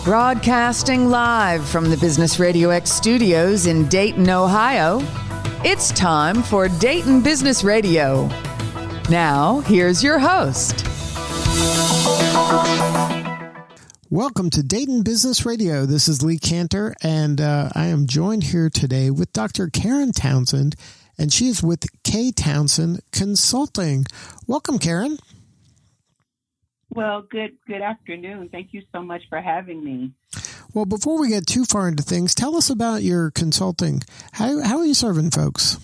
Broadcasting live from the Business RadioX studios in Dayton, Ohio, it's time for Dayton Business Radio. Now, here's your host. Welcome to Dayton Business Radio. This is Lee Cantor, and I am joined here today with Dr. Karen Townsend, and she is with KTownsend Consulting. Welcome, Karen. Well, good afternoon. Thank you so much for having me. Well, before we get too far into things, tell us about your consulting. How are you serving folks?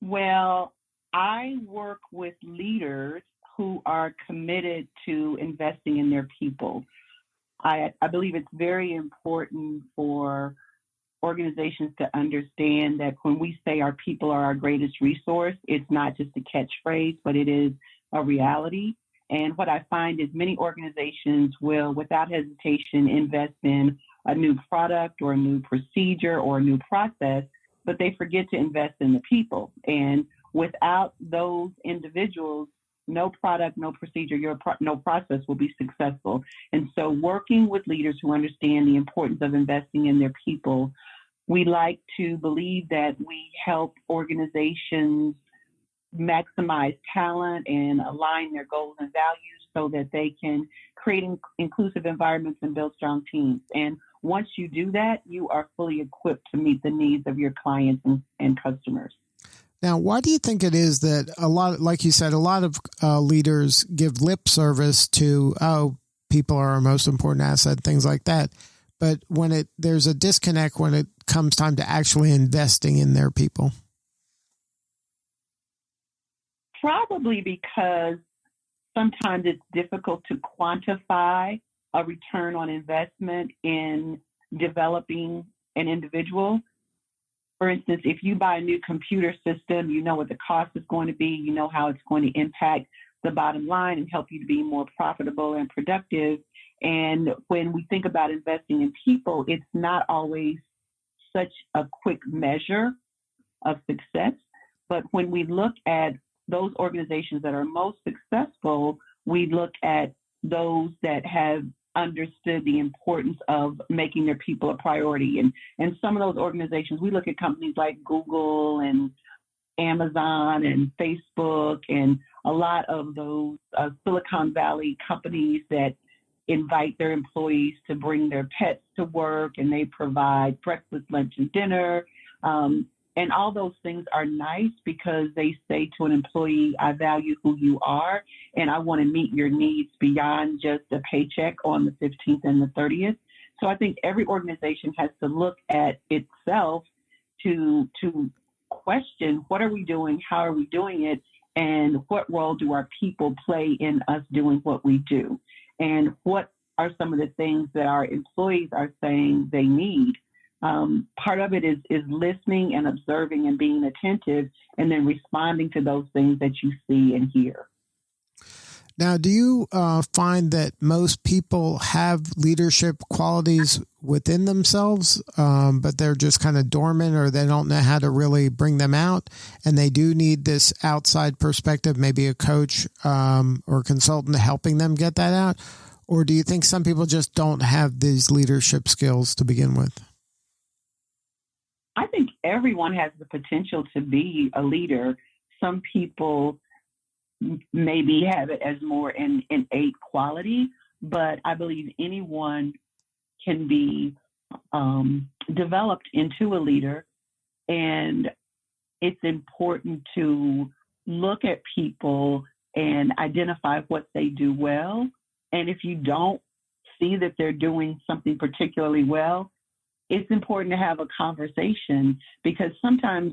Well, I work with leaders who are committed to investing in their people. I believe it's very important for organizations to understand that when we say our people are our greatest resource, it's not just a catchphrase, but it is a reality. And what I find is many organizations will, without hesitation, invest in a new product or a new procedure or a new process, but they forget to invest in the people. And without those individuals, no product, no procedure, no process will be successful. And so working with leaders who understand the importance of investing in their people, we like to believe that we help organizations maximize talent and align their goals and values so that they can create inclusive environments and build strong teams. And once you do that, you are fully equipped to meet the needs of your clients and customers. Now, why do you think it is that like you said, a lot of leaders give lip service to, people are our most important asset, things like that. But when there's a disconnect when it comes time to actually investing in their people? Probably because sometimes it's difficult to quantify a return on investment in developing an individual. For instance, if you buy a new computer system, you know what the cost is going to be, you know how it's going to impact the bottom line and help you to be more profitable and productive. And when we think about investing in people, it's not always such a quick measure of success. But when we look at those organizations that are most successful, we look at those that have understood the importance of making their people a priority. And some of those organizations, we look at companies like Google and Amazon and Facebook and a lot of those Silicon Valley companies that invite their employees to bring their pets to work, and they provide breakfast, lunch, and dinner. And all those things are nice because they say to an employee, I value who you are, and I want to meet your needs beyond just a paycheck on the 15th and the 30th. So I think every organization has to look at itself to question, what are we doing? How are we doing it? And what role do our people play in us doing what we do? And what are some of the things that our employees are saying they need? Part of it is listening and observing and being attentive and then responding to those things that you see and hear. Now, do you find that most people have leadership qualities within themselves, but they're just kind of dormant or they don't know how to really bring them out, and they do need this outside perspective, maybe a coach or consultant helping them get that out? Or do you think some people just don't have these leadership skills to begin with? I think everyone has the potential to be a leader. Some people maybe have it as more an innate quality, but I believe anyone can be developed into a leader. And it's important to look at people and identify what they do well. And if you don't see that they're doing something particularly well, it's important to have a conversation, because sometimes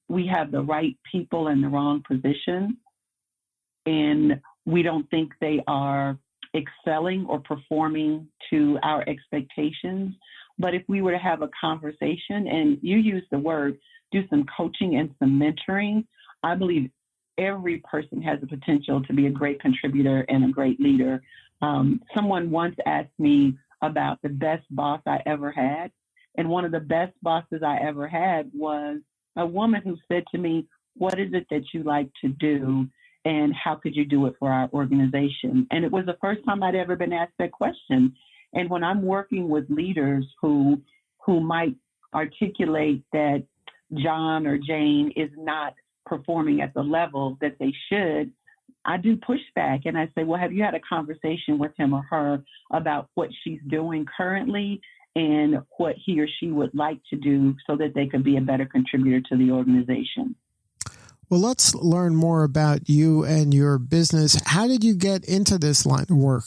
we have the right people in the wrong position and we don't think they are excelling or performing to our expectations. But if we were to have a conversation, and you use the word, do some coaching and some mentoring, I believe every person has the potential to be a great contributor and a great leader. Someone once asked me about the best boss I ever had. And one of the best bosses I ever had was a woman who said to me, what is it that you like to do? and how could you do it for our organization? And it was the first time I'd ever been asked that question. And when I'm working with leaders who might articulate that John or Jane is not performing at the level that they should, I do pushback and I say, well, have you had a conversation with him or her about what she's doing currently and what he or she would like to do so that they could be a better contributor to the organization? Well, let's learn more about you and your business. How did you get into this line of work?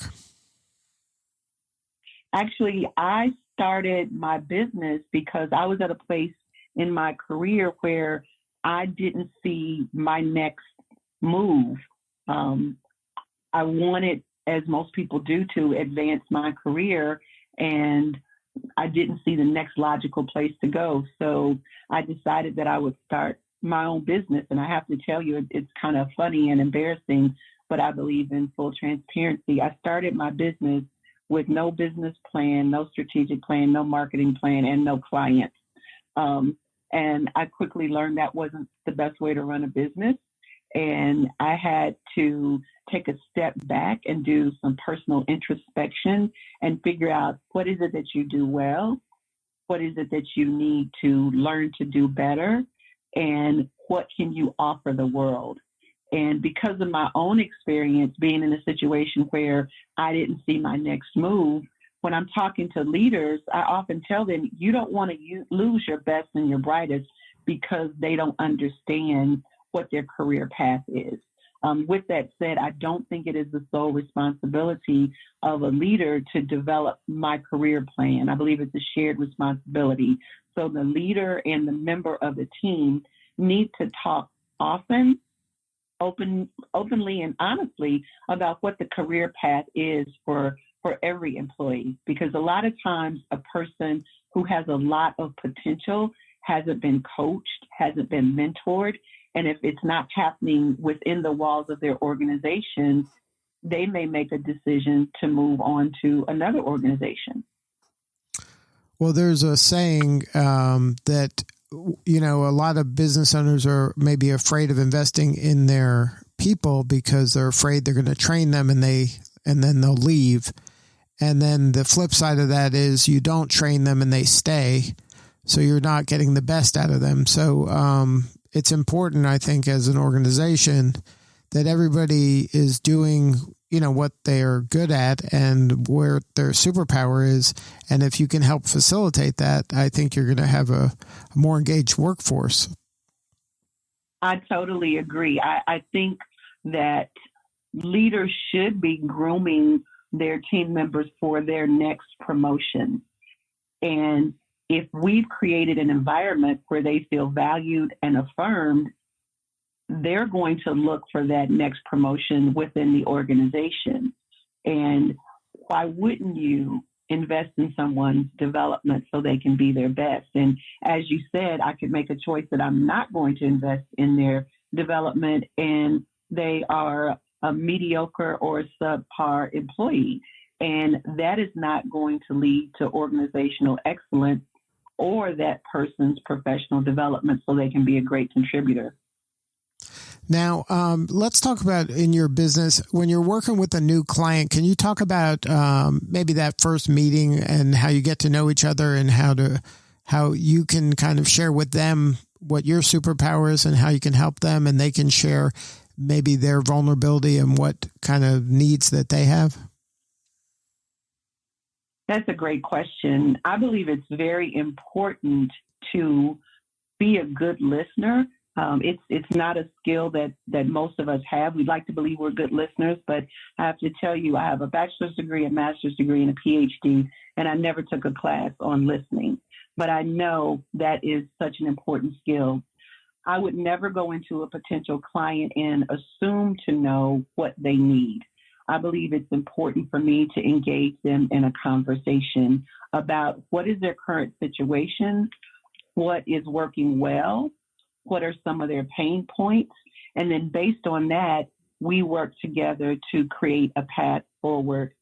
Actually, I started my business because I was at a place in my career where I didn't see my next move. I wanted, as most people do, to advance my career, and I didn't see the next logical place to go. So I decided that I would start my own business. And I have to tell you, it's kind of funny and embarrassing, but I believe in full transparency. I started my business with no business plan, no strategic plan, no marketing plan, and no clients. And I quickly learned that wasn't the best way to run a business. And I had to take a step back and do some personal introspection and figure out, what is it that you do well? What is it that you need to learn to do better? And what can you offer the world? And because of my own experience being in a situation where I didn't see my next move, when I'm talking to leaders, I often tell them, you don't want to lose your best and your brightest because they don't understand what their career path is. With that said, I don't think it is the sole responsibility of a leader to develop my career plan. I believe it's a shared responsibility. So the leader and the member of the team need to talk often, openly and honestly about what the career path is for every employee. Because a lot of times a person who has a lot of potential hasn't been coached, hasn't been mentored. And if it's not happening within the walls of their organization, they may make a decision to move on to another organization. Well, there's a saying that, a lot of business owners are maybe afraid of investing in their people because they're afraid they're going to train them and then they'll leave. And then the flip side of that is you don't train them and they stay. So you're not getting the best out of them. So it's important, I think, as an organization that everybody is doing, what they're good at and where their superpower is. And if you can help facilitate that, I think you're going to have a more engaged workforce. I totally agree. I think that leaders should be grooming their team members for their next promotion. And if we've created an environment where they feel valued and affirmed, they're going to look for that next promotion within the organization. And why wouldn't you invest in someone's development so they can be their best? And as you said, I could make a choice that I'm not going to invest in their development, and they are a mediocre or subpar employee. And that is not going to lead to organizational excellence or that person's professional development so they can be a great contributor. Now, let's talk about in your business, when you're working with a new client, can you talk about maybe that first meeting and how you get to know each other and how you can kind of share with them what your superpower is and how you can help them, and they can share maybe their vulnerability and what kind of needs that they have? That's a great question. I believe it's very important to be a good listener. It's not a skill that most of us have. We'd like to believe we're good listeners, but I have to tell you, I have a bachelor's degree, a master's degree, and a Ph.D., and I never took a class on listening. But I know that is such an important skill. I would never go into a potential client and assume to know what they need. I believe it's important for me to engage them in a conversation about what is their current situation, what is working well, what are some of their pain points, and then based on that, we work together to create a path forward.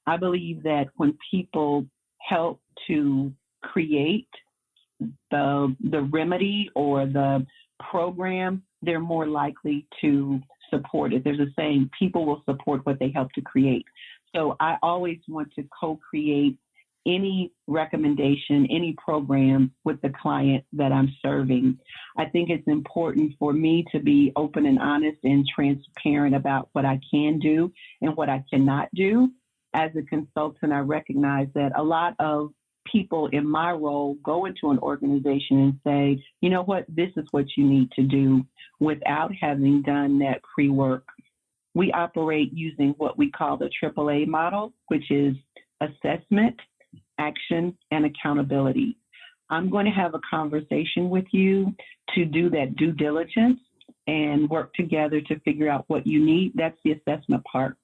I believe that when people help to create the remedy or the program, they're more likely to supported. There's a saying, people will support what they help to create. So I always want to co-create any recommendation, any program with the client that I'm serving. I think it's important for me to be open and honest and transparent about what I can do and what I cannot do. As a consultant, I recognize that a lot of people in my role go into an organization and say, you know what, this is what you need to do without having done that pre-work. We operate using what we call the AAA model, which is assessment, action, and accountability. I'm going to have a conversation with you to do that due diligence and work together to figure out what you need. That's the assessment part.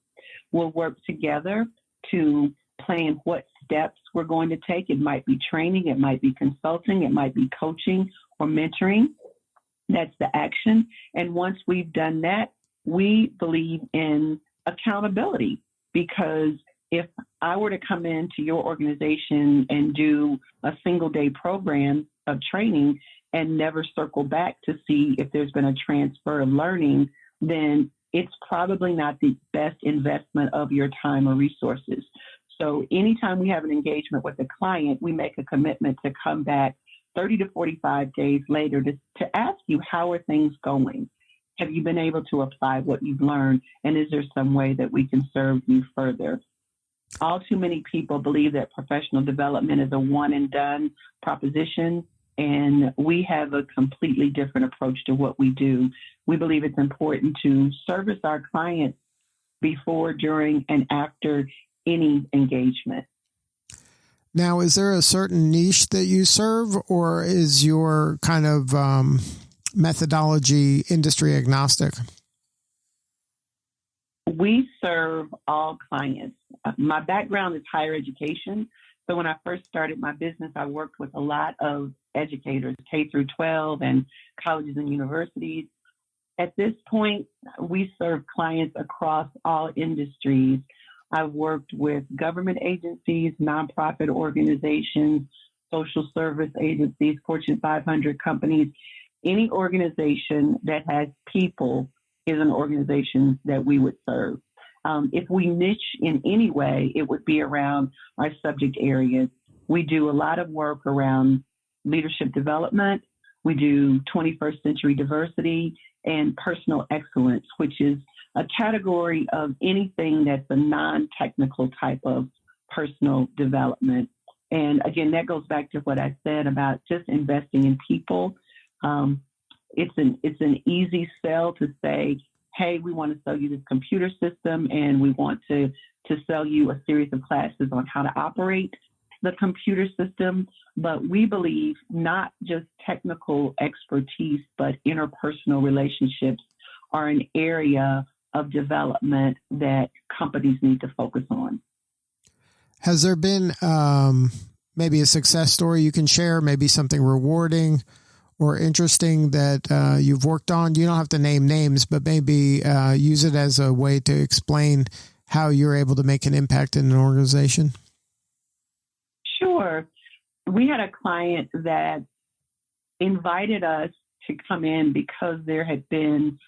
We'll work together to plan what steps we're going to take. It might be training, it might be consulting, it might be coaching or mentoring. That's the action. And once we've done that, we believe in accountability, because if I were to come into your organization and do a single day program of training and never circle back to see if there's been a transfer of learning, then it's probably not the best investment of your time or resources. So anytime we have an engagement with a client, we make a commitment to come back 30 to 45 days later to ask you, how are things going? Have you been able to apply what you've learned? And is there some way that we can serve you further? All too many people believe that professional development is a one and done proposition, and we have a completely different approach to what we do. We believe it's important to service our clients before, during, and after any engagement. Now, is there a certain niche that you serve, or is your kind of methodology industry agnostic? We serve all clients. My background is higher education. So when I first started my business, I worked with a lot of educators, K through 12 and colleges and universities. At this point, we serve clients across all industries. I've worked with government agencies, nonprofit organizations, social service agencies, Fortune 500 companies. Any organization that has people is an organization that we would serve. If we niche in any way, it would be around our subject areas. We do a lot of work around leadership development. We do 21st century diversity and personal excellence, which is a category of anything that's a non-technical type of personal development. And again, that goes back to what I said about just investing in people. It's an easy sell to say, hey, we want to sell you this computer system, and we want to sell you a series of classes on how to operate the computer system. But we believe not just technical expertise, but interpersonal relationships are an area of development that companies need to focus on. Has there been maybe a success story you can share, maybe something rewarding or interesting that you've worked on? You don't have to name names, but maybe use it as a way to explain how you're able to make an impact in an organization. Sure. We had a client that invited us to come in because there had been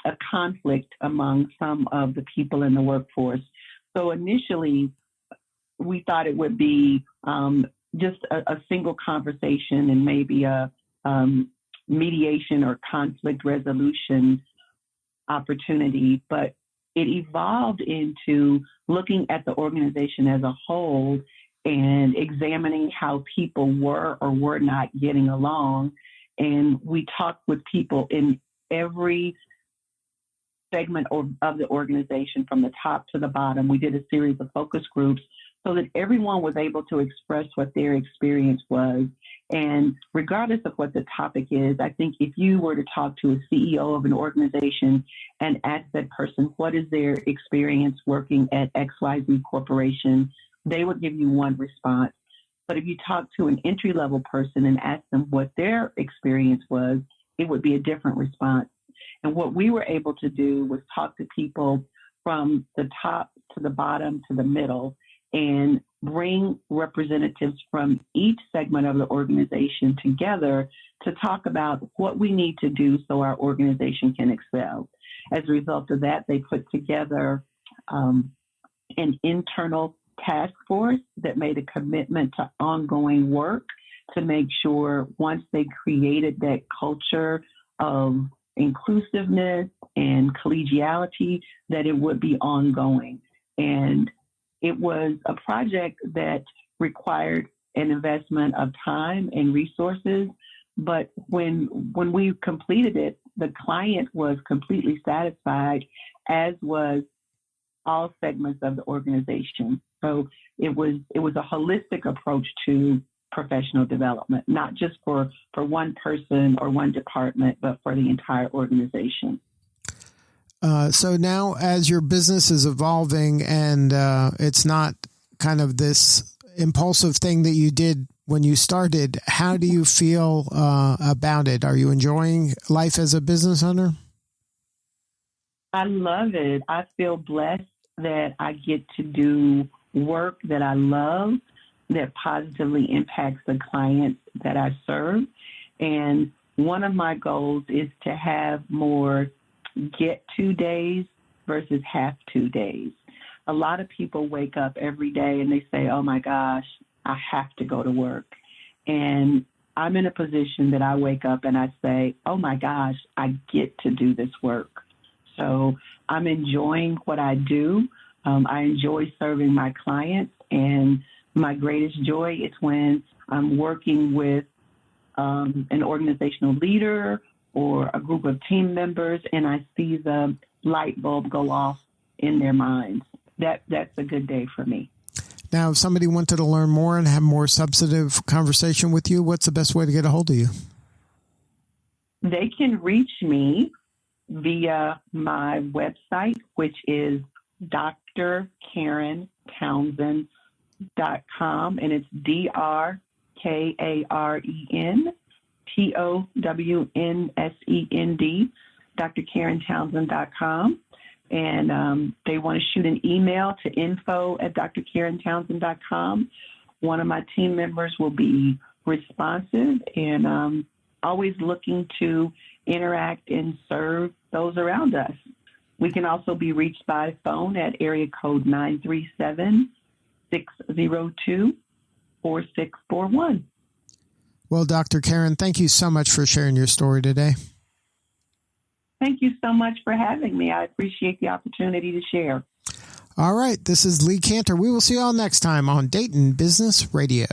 a conflict among some of the people in the workforce. So initially, we thought it would be just a single conversation and maybe a mediation or conflict resolution opportunity, but it evolved into looking at the organization as a whole and examining how people were or were not getting along. And we talked with people in every segment of the organization from the top to the bottom. We did a series of focus groups so that everyone was able to express what their experience was. And regardless of what the topic is, I think if you were to talk to a CEO of an organization and ask that person, what is their experience working at XYZ Corporation, they would give you one response. But if you talk to an entry-level person and ask them what their experience was, it would be a different response. And what we were able to do was talk to people from the top to the bottom to the middle and bring representatives from each segment of the organization together to talk about what we need to do so our organization can excel. as a result of that, they put together an internal task force that made a commitment to ongoing work to make sure once they created that culture of inclusiveness and collegiality, that it would be ongoing. And it was a project that required an investment of time and resources. But when we completed it, the client was completely satisfied, as was all segments of the organization. So it was a holistic approach to professional development, not just for one person or one department, but for the entire organization. So now as your business is evolving and it's not kind of this impulsive thing that you did when you started, how do you feel about it? Are you enjoying life as a business owner? I love it. I feel blessed that I get to do work that I love, that positively impacts the clients that I serve. And one of my goals is to have more get to days versus have to days. A lot of people wake up every day and they say, oh my gosh, I have to go to work. And I'm in a position that I wake up and I say, oh my gosh, I get to do this work. So I'm enjoying what I do. I enjoy serving my clients, and my greatest joy is when I'm working with an organizational leader or a group of team members, and I see the light bulb go off in their minds. That's a good day for me. Now, if somebody wanted to learn more and have more substantive conversation with you, what's the best way to get a hold of you? They can reach me via my website, which is drkarentownsend.com, and it's DrKarenTownsend, drkarentownsend.com. And they want to shoot an email to info@drkarentownsend.com. One of my team members will be responsive and always looking to interact and serve those around us. We can also be reached by phone at area code 937-602-4641. Well, Dr. Karen, thank you so much for sharing your story today. Thank you so much for having me. I appreciate the opportunity to share. All right. This is Lee Cantor. We will see you all next time on Dayton Business Radio.